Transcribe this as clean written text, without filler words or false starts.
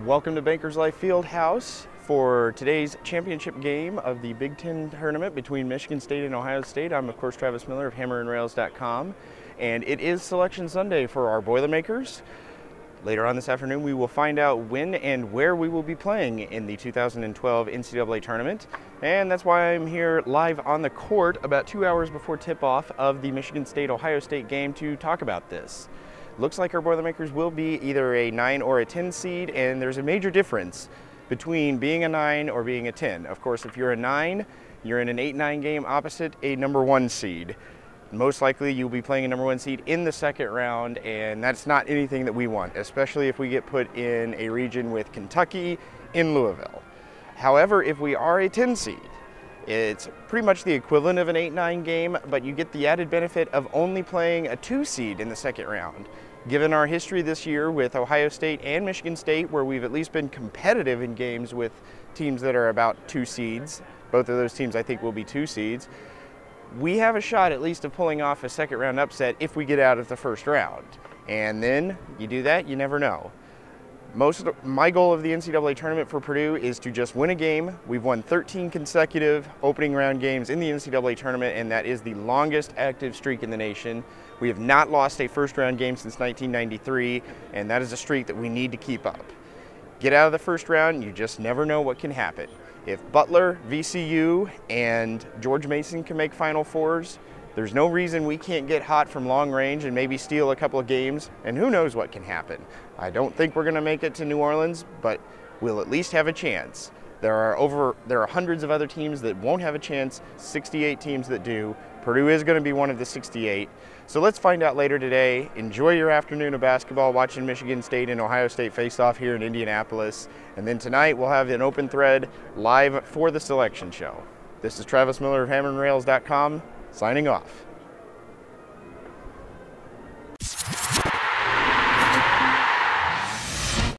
Welcome to Bankers Life Fieldhouse for today's championship game of the Big Ten tournament between Michigan State and Ohio State. I'm, of course, Travis Miller of hammerandrails.com, and it is Selection Sunday for our Boilermakers. Later on this afternoon, we will find out when and where we will be playing in the 2012 NCAA tournament, and that's why I'm here live on the court about 2 hours before tip-off of the Michigan State-Ohio State game to talk about this. Looks like our Boilermakers will be either a 9 or a 10 seed, and there's a major difference between being a 9 or being a 10. Of course, if you're a 9, you're in an 8-9 game opposite a number 1 seed. Most likely you'll be playing a number 1 seed in the second round, and that's not anything that we want, especially if we get put in a region with Kentucky in Louisville. However, if we are a 10 seed, it's pretty much the equivalent of an 8-9 game, but you get the added benefit of only playing a 2 seed in the second round. Given our history this year with Ohio State and Michigan State, where we've at least been competitive in games with teams that are about 2 seeds, both of those teams I think will be 2 seeds, we have a shot at least of pulling off a second round upset if we get out of the first round. And then you do that, you never know. My goal of the NCAA tournament for Purdue is to just win a game. We've won 13 consecutive opening round games in the NCAA tournament, and that is the longest active streak in the nation. We have not lost a first round game since 1993, and that is a streak that we need to keep up. Get out of the first round, you just never know what can happen. If Butler, VCU, and George Mason can make Final Fours, there's no reason we can't get hot from long range and maybe steal a couple of games, and who knows what can happen. I don't think we're going to make it to New Orleans, but we'll at least have a chance. There are hundreds of other teams that won't have a chance, 68 teams that do. Purdue is going to be one of the 68. So let's find out later today. Enjoy your afternoon of basketball watching Michigan State and Ohio State face off here in Indianapolis. And then tonight we'll have an open thread live for the selection show. This is Travis Miller of hammerandrails.com signing off.